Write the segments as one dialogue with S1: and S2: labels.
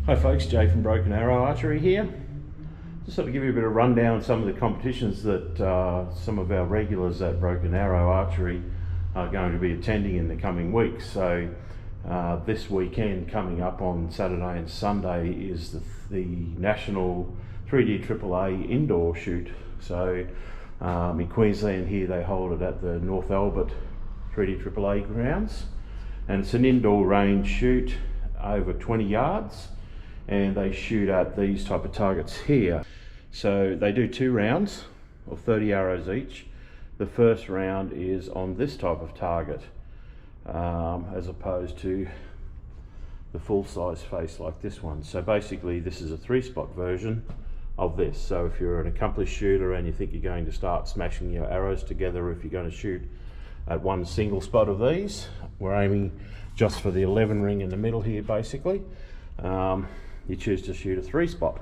S1: Hi folks, Jay from Broken Arrow Archery here. Just sort of give you a bit of rundown on some of the competitions that some of our regulars at Broken Arrow Archery are going to be attending in the coming weeks. So this weekend coming up on Saturday and Sunday is the National 3D AAA indoor shoot. So in Queensland here they hold it at the North Albert 3D AAA grounds, and it's an indoor range shoot over 20 yards. And they shoot at these type of targets here. So they do 2 rounds of 30 arrows each. The first round is on this type of target, as opposed to the full size face like this one. So basically this is a 3-spot version of this. So if you're an accomplished shooter and you think you're going to start smashing your arrows together, if you're going to shoot at one single spot of these, we're aiming just for the 11 ring in the middle here basically. You choose to shoot a 3-spot.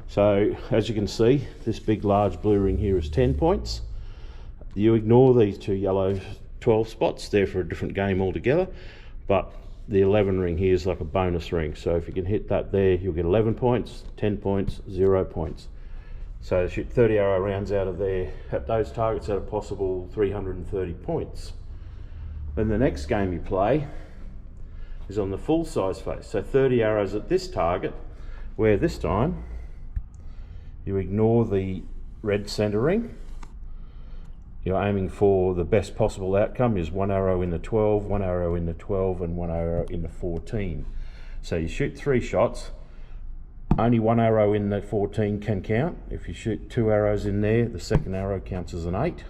S1: So as you can see, this big large blue ring here is 10 points. You ignore these 2 yellow 12 spots, they're for a different game altogether, but the 11 ring here is like a bonus ring. So if you can hit that there, you'll get 11 points, 10 points, 0 points. So shoot 30 arrow rounds out of there at those targets at a possible 330 points. Then the next game you play is on the full size face. So 30 arrows at this target, where this time you ignore the red center ring. You're aiming for the best possible outcome is 1 arrow in the 12, 1 arrow in the 12 and 1 arrow in the 14. So you shoot 3 shots, only 1 arrow in the 14 can count. If you shoot 2 arrows in there, the second arrow counts as an 8.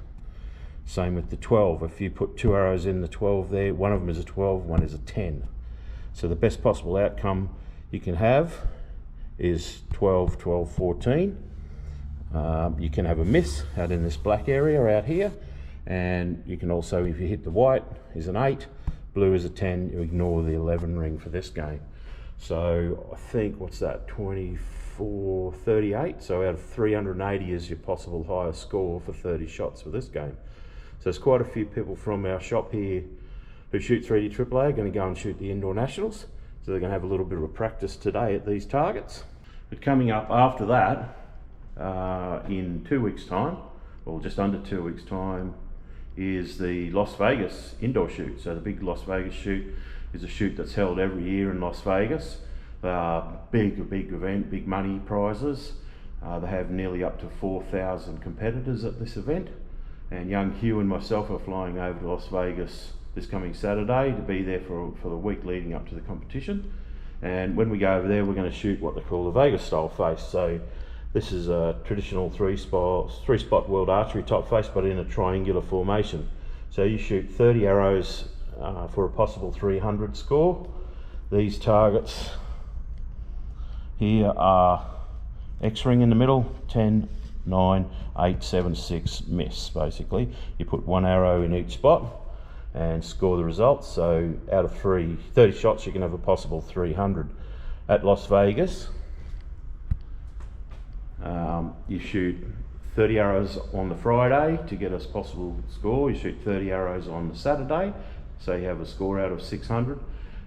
S1: Same with the 12. If you put 2 arrows in the 12 there, one of them is a 12, one is a 10. So the best possible outcome you can have is 12, 12, 14. You can have a miss out in this black area out here, and you can also, if you hit the white, is an 8, blue is a 10, you ignore the 11 ring for this game. So I think, what's that, 24, 38, so out of 380 is your possible highest score for 30 shots for this game. So there's quite a few people from our shop here who shoot 3D AAA are going to go and shoot the indoor nationals. So they're going to have a little bit of a practice today at these targets. But coming up after that, in 2 weeks time, or just under 2 weeks time, is the Las Vegas indoor shoot. So the big Las Vegas shoot is a shoot that's held every year in Las Vegas. Big event, big money prizes. They have nearly up to 4,000 competitors at this event. And young Hugh and myself are flying over to Las Vegas this coming Saturday to be there for the week leading up to the competition. And when we go over there, we're going to shoot what they call the Vegas style face. So this is a traditional 3-spot world archery type face, but in a triangular formation. So you shoot 30 arrows for a possible 300 score. These targets here are X ring in the middle, 10, 9, 8, 7, 6, miss basically. You put 1 arrow in each spot and score the results. So out of 30 shots you can have a possible 300. At Las Vegas, you shoot 30 arrows on the Friday to get a possible score. You shoot 30 arrows on the Saturday, so you have a score out of 600.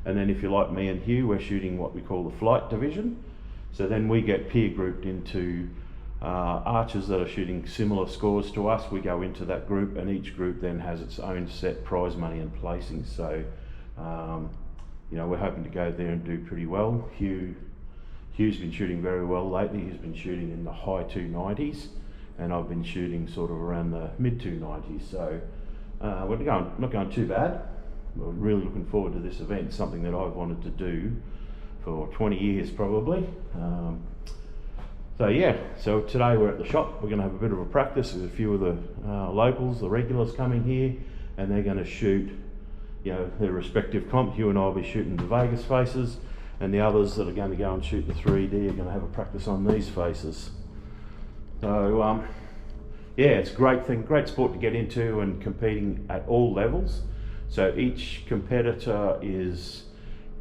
S1: And then if you're like me and Hugh, we're shooting what we call the flight division. So then we get peer grouped into archers that are shooting similar scores to us. We go into that group, and each group then has its own set prize money and placing. So you know, we're hoping to go there and do pretty well. Hugh's been shooting very well lately. He's been shooting in the high 290s, and I've been shooting sort of around the mid 290s. So we're not going too bad. We're really looking forward to this event, something that I've wanted to do for 20 years probably. So yeah, so today we're at the shop. We're going to have a bit of a practice. There's a few of the locals, the regulars coming here, and they're going to shoot, you know, their respective comp. Hugh and I will be shooting the Vegas faces, and the others that are going to go and shoot the 3D are going to have a practice on these faces. So yeah, it's a great thing, great sport to get into, and competing at all levels. So each competitor is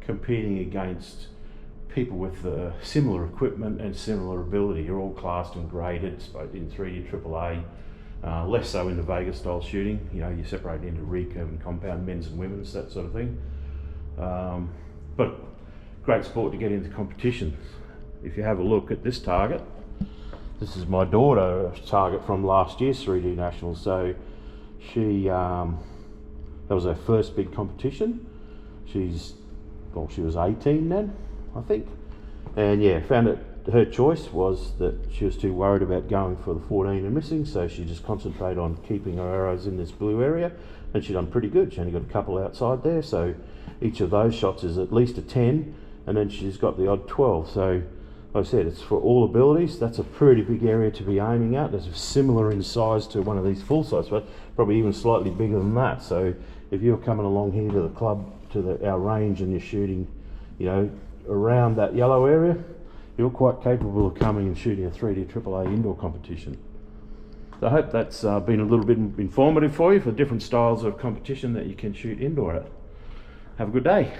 S1: competing against people with similar equipment and similar ability. You're all classed and graded in 3D AAA, less so in the Vegas style shooting. You know, you separate into recurve and compound, men's and women's, that sort of thing. But great sport to get into competitions. If you have a look at this target, this is my daughter's target from last year's 3D Nationals. So she, that was her first big competition. She was 18 then, I think. And yeah, found it, her choice was that she was too worried about going for the 14 and missing, so she just concentrated on keeping her arrows in this blue area, and she done pretty good. She only got a couple outside there, so each of those shots is at least a 10, and then she's got the odd 12. So like I said, it's for all abilities. That's a pretty big area to be aiming at. It's similar in size to one of these full size, but probably even slightly bigger than that. So if you're coming along here to the club, to our range, and you're shooting, you know, around that yellow area, you're quite capable of coming and shooting a 3D AAA indoor competition. So I hope that's been a little bit informative for you for different styles of competition that you can shoot indoor at. Have a good day.